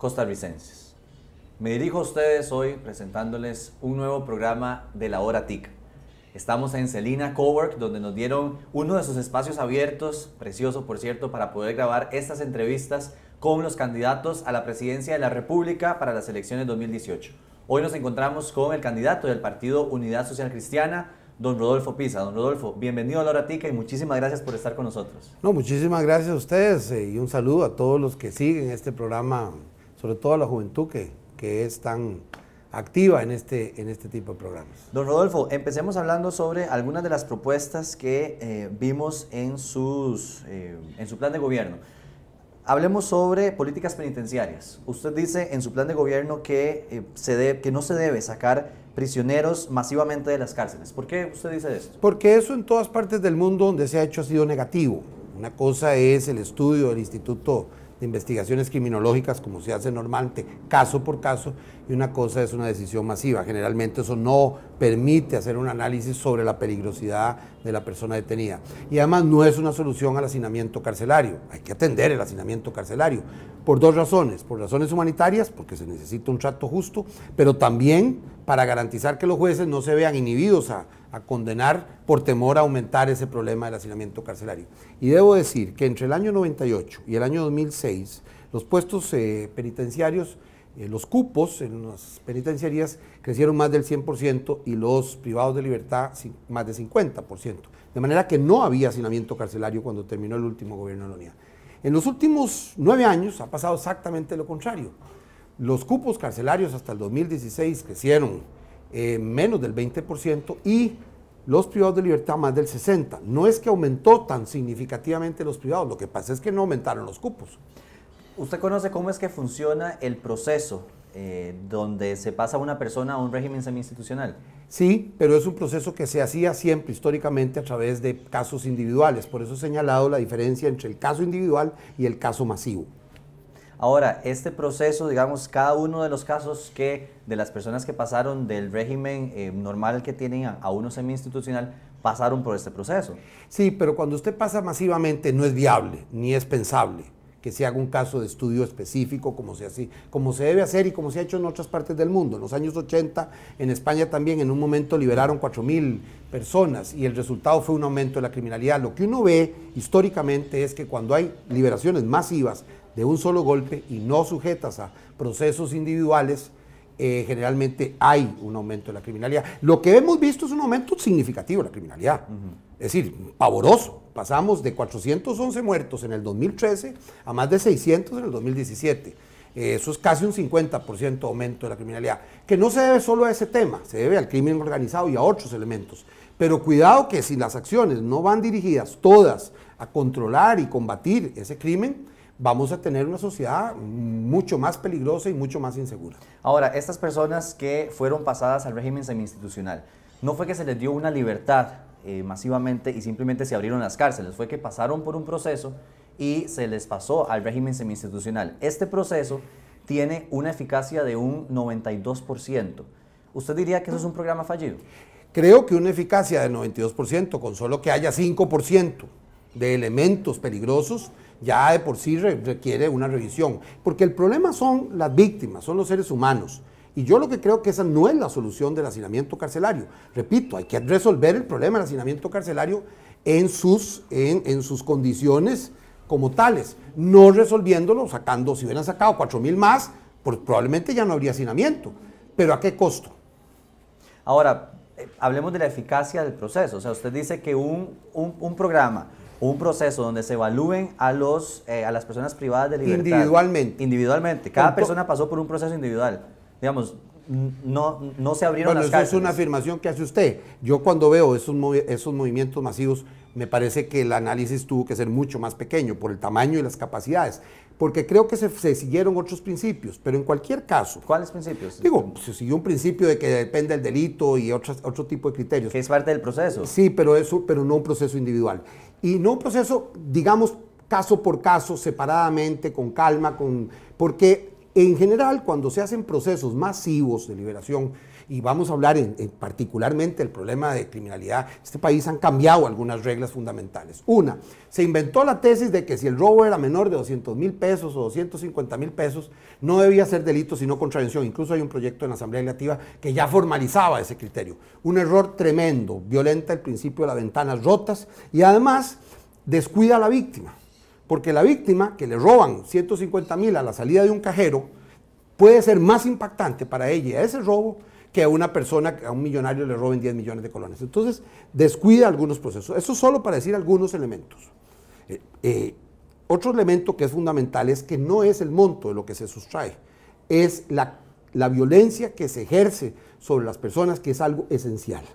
costarricenses. Me dirijo a ustedes hoy presentándoles un nuevo programa de la Hora TIC. Estamos en Celina Cowork, donde nos dieron uno de sus espacios abiertos, precioso por cierto, para poder grabar estas entrevistas con los candidatos a la presidencia de la República para las elecciones 2018. Hoy nos encontramos con el candidato del Partido Unidad Social Cristiana, don Rodolfo Pisa. Don Rodolfo, bienvenido a la Hora TIC y muchísimas gracias por estar con nosotros. No, muchísimas gracias a ustedes y un saludo a todos los que siguen este programa, sobre todo a la juventud que es tan activa en este tipo de programas. Don Rodolfo, empecemos hablando sobre algunas de las propuestas que vimos en su plan de gobierno. Hablemos sobre políticas penitenciarias. Usted dice en su plan de gobierno que no se debe sacar prisioneros masivamente de las cárceles. ¿Por qué usted dice esto? Porque eso en todas partes del mundo donde se ha hecho ha sido negativo. Una cosa es el estudio del Instituto de Investigaciones Criminológicas, como se hace normalmente, caso por caso, y una cosa es una decisión masiva. Generalmente eso no permite hacer un análisis sobre la peligrosidad de la persona detenida. Y además no es una solución al hacinamiento carcelario. Hay que atender el hacinamiento carcelario por dos razones. Por razones humanitarias, porque se necesita un trato justo, pero también para garantizar que los jueces no se vean inhibidos a condenar por temor a aumentar ese problema del hacinamiento carcelario. Y debo decir que entre el año 98 y el año 2006, los puestos penitenciarios, los cupos en las penitenciarías crecieron más del 100% y los privados de libertad más del 50%. De manera que no había hacinamiento carcelario cuando terminó el último gobierno de la Unidad. En los últimos 9 años ha pasado exactamente lo contrario. Los cupos carcelarios hasta el 2016 crecieron menos del 20% y los privados de libertad más del 60%. No es que aumentó tan significativamente los privados, lo que pasa es que no aumentaron los cupos. ¿Usted conoce cómo es que funciona el proceso donde se pasa una persona a un régimen semi-institucional? Sí, pero es un proceso que se hacía siempre históricamente a través de casos individuales. Por eso he señalado la diferencia entre el caso individual y el caso masivo. Ahora, este proceso, digamos, cada uno de los casos de las personas que pasaron del régimen normal que tienen a uno semi-institucional, pasaron por este proceso. Sí, pero cuando usted pasa masivamente no es viable, ni es pensable que se haga un caso de estudio específico como se debe hacer y como se ha hecho en otras partes del mundo. En los años 80, en España también, en un momento liberaron 4.000 personas y el resultado fue un aumento de la criminalidad. Lo que uno ve históricamente es que cuando hay liberaciones masivas de un solo golpe y no sujetas a procesos individuales, generalmente hay un aumento de la criminalidad. Lo que hemos visto es un aumento significativo de la criminalidad, es decir, pavoroso. Pasamos de 411 muertos en el 2013 a más de 600 en el 2017. Eso es casi un 50% aumento de la criminalidad, que no se debe solo a ese tema, se debe al crimen organizado y a otros elementos. Pero cuidado que si las acciones no van dirigidas todas a controlar y combatir ese crimen, vamos a tener una sociedad mucho más peligrosa y mucho más insegura. Ahora, estas personas que fueron pasadas al régimen semi-institucional, no fue que se les dio una libertad masivamente y simplemente se abrieron las cárceles, fue que pasaron por un proceso y se les pasó al régimen semi-institucional. Este proceso tiene una eficacia de un 92%. ¿Usted diría que eso es un programa fallido? Creo que una eficacia del 92%, con solo que haya 5% de elementos peligrosos, ya de por sí requiere una revisión, porque el problema son las víctimas, son los seres humanos, y yo lo que creo que esa no es la solución del hacinamiento carcelario. Repito, hay que resolver el problema del hacinamiento carcelario en sus condiciones como tales, no resolviéndolo si hubieran sacado 4.000 más, pues probablemente ya no habría hacinamiento, pero ¿a qué costo? Ahora, hablemos de la eficacia del proceso. O sea, usted dice que un programa, un proceso donde se evalúen a las personas privadas de libertad. Individualmente. Cada persona pasó por un proceso individual. Digamos, no se abrieron las cárceles. Eso es una afirmación que hace usted. Yo cuando veo esos movimientos masivos, me parece que el análisis tuvo que ser mucho más pequeño por el tamaño y las capacidades, porque creo que se siguieron otros principios, pero en cualquier caso... ¿Cuáles principios? Digo, se siguió un principio de que depende del delito y otro tipo de criterios. Que es parte del proceso. Sí, pero no un proceso individual. Y no un proceso, digamos, caso por caso, separadamente, con calma, porque en general cuando se hacen procesos masivos de liberación, y vamos a hablar particularmente del problema de criminalidad, en este país han cambiado algunas reglas fundamentales. Una, se inventó la tesis de que si el robo era menor de 200,000 pesos o 250,000 pesos, no debía ser delito sino contravención. Incluso hay un proyecto en la Asamblea Legislativa que ya formalizaba ese criterio. Un error tremendo, violenta el principio de las ventanas rotas y además descuida a la víctima. Porque la víctima, que le roban 150,000 a la salida de un cajero, puede ser más impactante para ella ese robo que a una persona, a un millonario le roben 10 millones de colones. Entonces, descuida algunos procesos. Eso solo para decir algunos elementos. Otro elemento que es fundamental es que no es el monto de lo que se sustrae, es la violencia que se ejerce sobre las personas, que es algo esencial.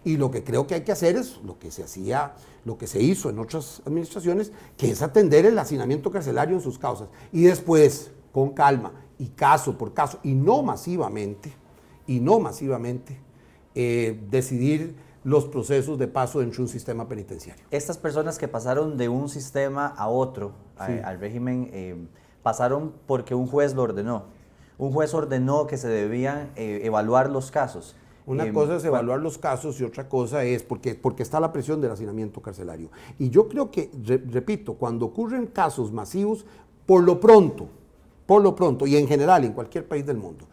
Y lo que creo que hay que hacer es lo que se hizo en otras administraciones, que es atender el hacinamiento carcelario en sus causas. Y después, con calma, y caso por caso, y no masivamente, decidir los procesos de paso dentro de un sistema penitenciario. Estas personas que pasaron de un sistema a otro, sí, al régimen, pasaron porque un juez lo ordenó. Un juez ordenó que se debían evaluar los casos. Una cosa es evaluar los casos y otra cosa es porque está la presión del hacinamiento carcelario. Y yo creo que, repito, cuando ocurren casos masivos, por lo pronto, y en general en cualquier país del mundo,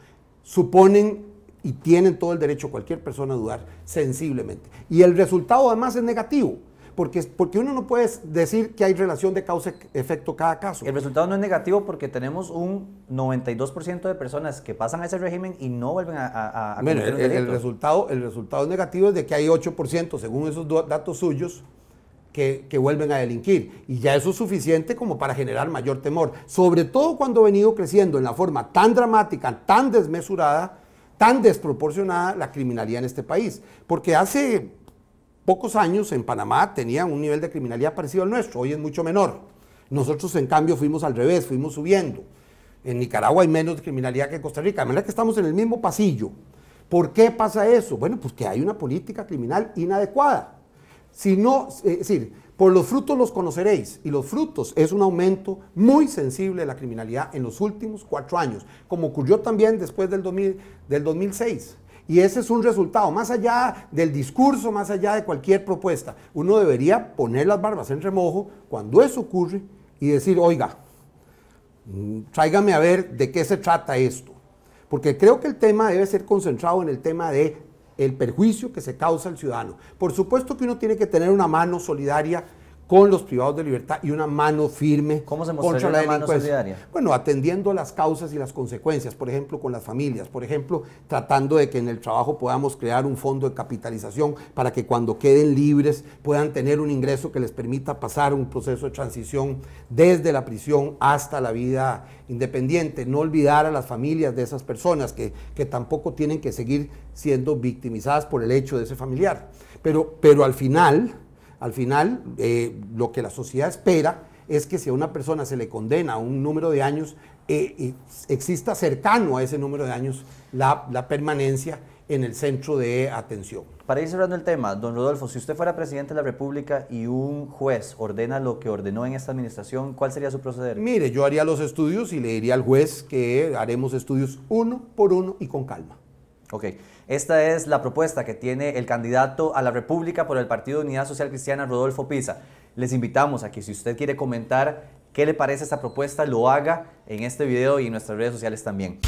suponen y tienen todo el derecho cualquier persona a dudar sensiblemente. Y el resultado además es negativo. Porque uno no puede decir que hay relación de causa-efecto cada caso. El resultado no es negativo porque tenemos un 92% de personas que pasan a ese régimen y no vuelven a bueno, cometer un delito. El resultado negativo es de que hay 8%, según esos datos suyos, que vuelven a delinquir. Y ya eso es suficiente como para generar mayor temor. Sobre todo cuando ha venido creciendo en la forma tan dramática, tan desmesurada, tan desproporcionada la criminalidad en este país. Porque hace pocos años en Panamá tenían un nivel de criminalidad parecido al nuestro, hoy es mucho menor. Nosotros en cambio fuimos al revés, fuimos subiendo. En Nicaragua hay menos criminalidad que en Costa Rica, de manera que estamos en el mismo pasillo. ¿Por qué pasa eso? Bueno, pues que hay una política criminal inadecuada. Si no, es decir, por los frutos los conoceréis, y los frutos es un aumento muy sensible de la criminalidad en los últimos 4 años, como ocurrió también después del 2006. Y ese es un resultado, más allá del discurso, más allá de cualquier propuesta. Uno debería poner las barbas en remojo cuando eso ocurre y decir, oiga, tráigame a ver de qué se trata esto. Porque creo que el tema debe ser concentrado en el tema de el perjuicio que se causa al ciudadano. Por supuesto que uno tiene que tener una mano solidaria con los privados de libertad y una mano firme contra la delincuencia. Bueno, atendiendo las causas y las consecuencias, por ejemplo, con las familias, por ejemplo, tratando de que en el trabajo podamos crear un fondo de capitalización para que cuando queden libres puedan tener un ingreso que les permita pasar un proceso de transición desde la prisión hasta la vida independiente. No olvidar a las familias de esas personas que tampoco tienen que seguir siendo victimizadas por el hecho de ese familiar. Pero al final, lo que la sociedad espera es que si a una persona se le condena a un número de años, exista cercano a ese número de años la permanencia en el centro de atención. Para ir cerrando el tema, don Rodolfo, si usted fuera presidente de la República y un juez ordena lo que ordenó en esta administración, ¿cuál sería su proceder? Mire, yo haría los estudios y le diría al juez que haremos estudios uno por uno y con calma. Ok, esta es la propuesta que tiene el candidato a la República por el Partido de Unidad Social Cristiana, Rodolfo Pisa. Les invitamos a que si usted quiere comentar qué le parece esta propuesta, lo haga en este video y en nuestras redes sociales también.